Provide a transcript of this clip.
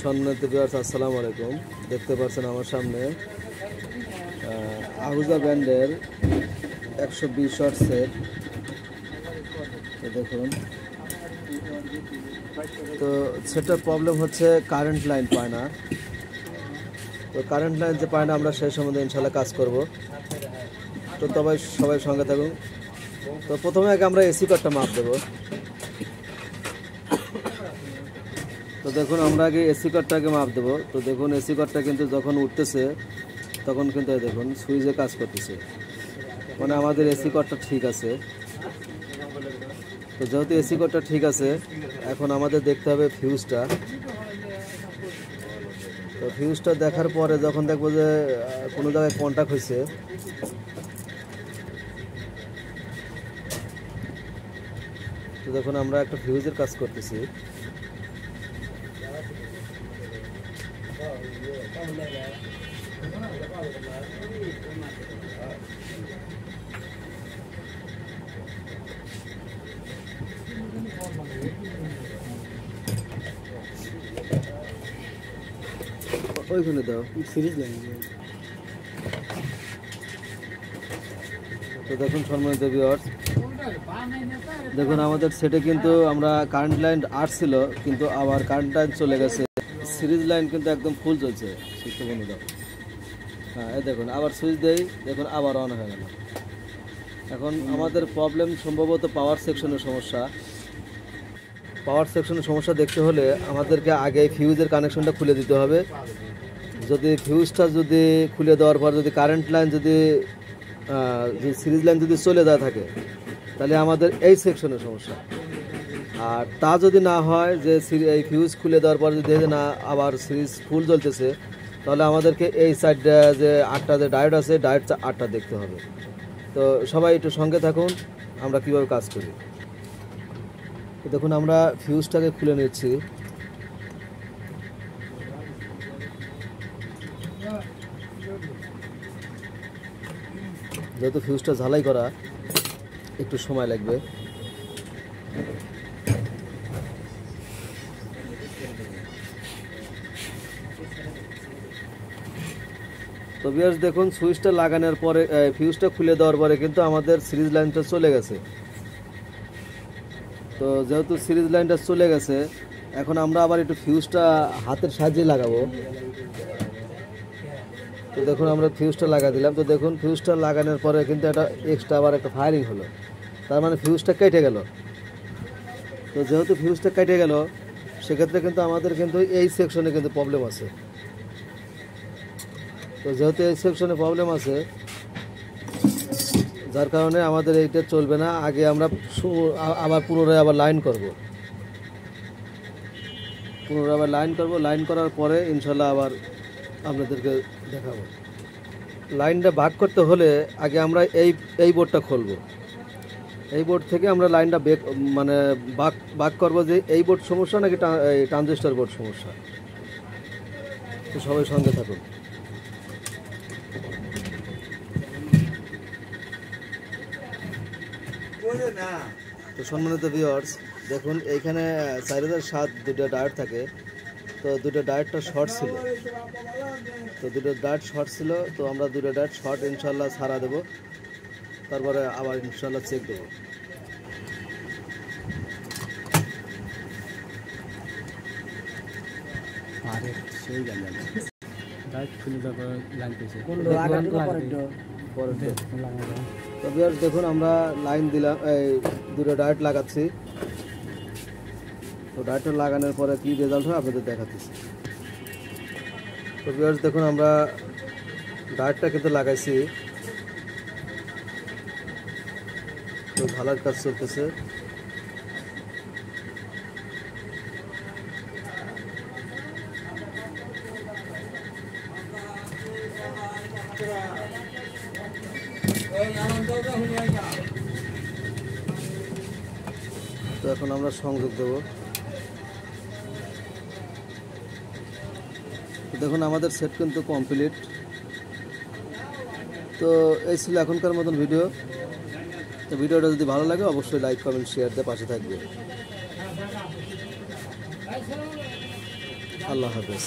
সম্মানিত ভিউয়ার্স, আসসালামু আলাইকুম। দেখতে পাচ্ছেন আমার সামনে আহুজা ব্র্যান্ডের 120 ওয়াট সেট। দেখুন, তো সেটার প্রবলেম হচ্ছে কারেন্ট লাইন পায় না। তো কারেন্ট লাইন যে পায় না, আমরা সেই সম্বন্ধে ইনশাল্লাহ কাজ করব। তো সবাই সঙ্গে থাকুন। তো প্রথমে আগে আমরা এসি কর্ডটা মাপ দেবো। তো দেখুন, আমরা আগে এসি কর্ডটাকে মাপ দেবো। তো দেখুন, এসি কর্ডটা কিন্তু যখন উঠতেছে তখন কিন্তু দেখুন সুইচে কাজ করতেছে, মানে আমাদের এসি কর্ডটা ঠিক আছে। তো যেহেতু এসি কর্ডটা ঠিক আছে, এখন আমাদের দেখতে হবে ফিউজটা। তো ফিউজটা দেখার পরে যখন দেখবো যে কোনো জায়গায় কন্ট্যাক্ট হয়েছে, তো দেখুন আমরা একটা ফিউজের কাজ করতেছি। ওইখানে দাও সিরিজ লাইন। তো দেখুন সম্মানিত ভিউয়ার্স, দেখুন আমাদের সেটে কিন্তু আমরা কারেন্ট লাইন আসছিল, কিন্তু আবার কারেন্ট লাইন চলে গেছে। সিরিজ লাইন কিন্তু একদম ফুল চলছে। সুস্থ বন্ধু দাও। হ্যাঁ, এই দেখুন আবার সুইচ দেই, দেখুন আবার অন হয়ে গেল। এখন আমাদের প্রবলেম সম্ভবত পাওয়ার সেকশনের সমস্যা। পাওয়ার সেকশনের সমস্যা দেখতে হলে আমাদেরকে আগে ফিউজের কানেকশনটা খুলে দিতে হবে। যদি ফিউজটা যদি খুলে দেওয়ার পর যদি কারেন্ট লাইন যদি সিরিজ লাইন যদি চলে যায় থাকে, তাহলে আমাদের এই সেকশনের সমস্যা। আর তা যদি না হয়, যে এই ফিউজ খুলে দেওয়ার পর যদি না আবার সিরিজ ফুল জ্বলতেছে, তাহলে আমাদেরকে এই সাইডটা যে 8টা যে ডায়োড আছে, ডায়োড 8টা দেখতে হবে। তো সবাই একটু সঙ্গে থাকুন, আমরা কিভাবে কাজ করি। তো দেখুন আমরা ফিউজটাকে খুলে নিচ্ছি। যেহেতু ফিউজটা ঝালাই করা, একটু সময় লাগবে। তো ভিউয়ার্স দেখুন, সুইচটা লাগানোর পরে ফিউজটা খুলে দেওয়ার পরে কিন্তু আমাদের সিরিজ লাইনটা চলে গেছে। তো যেহেতু সিরিজ লাইনটা চলে গেছে, এখন আমরা আবার একটু ফিউজটা হাতের সাহায্যে লাগাবো। তো দেখুন আমরা ফিউজটা লাগা দিলাম। তো দেখুন ফিউজটা লাগানোর পরে কিন্তু একটা এক্সট্রা আবার একটা ফায়ারিং হলো, তার মানে ফিউজটা কেটে গেল। তো যেহেতু ফিউজটা কেটে গেল, সেক্ষেত্রে কিন্তু আমাদের কিন্তু এই সেকশনে কিন্তু প্রবলেম আছে। তো যেহেতু এই সেকশনে প্রবলেম আছে, যার কারণে আমাদের এইটা চলবে না। আগে আমরা আবার পুনরায় আবার লাইন করব। লাইন করার পরে ইনশাল্লাহ আবার আপনাদেরকে দেখাবো। লাইনটা ভাগ করতে হলে আগে আমরা এই বোর্ডটা খুলব। এই বোর্ড থেকে আমরা লাইনটা মানে ভাগ করবো, যে এই বোর্ড সমস্যা নাকি ট্রানজিস্টর বোর্ড সমস্যা। তো সবাই সঙ্গে থাকুন। তো সম্মানিত ভিউয়ার্স, দেখুন এইখানে 4007 দুটো ডায়োড থাকে। তো দুটো ডায়োডটা শর্ট ছিল। তো আমরা দুটো ডায়োড শর্ট ইনশাল্লাহ ছাড়া দেবো, তারপরে আবার ইনশাল্লাহ চেক দেবো। তো ভিউয়ার্স দেখুন আমরা লাইন দিলাম, এই দুটো ডায়োড লাগাচ্ছি। তো ডায়োডটা লাগানোর পরে কি রেজাল্ট হয় আপনাদের দেখাচ্ছি। তো ভিউয়ার্স দেখুন আমরা ডায়োডটা কিন্তু লাগাইছি। তো ঢালার কাজ চলতেছে। তো এখন আমরা সংযোগ দেব। দেখুন আমাদের সেট কিন্তু কমপ্লিট। তো এই ছিল এখনকার মতন ভিডিও। তো ভিডিওটা যদি ভালো লাগে অবশ্যই লাইক কমেন্ট শেয়ার দিয়ে পাশে থাকবে। আল্লাহ হাফেজ।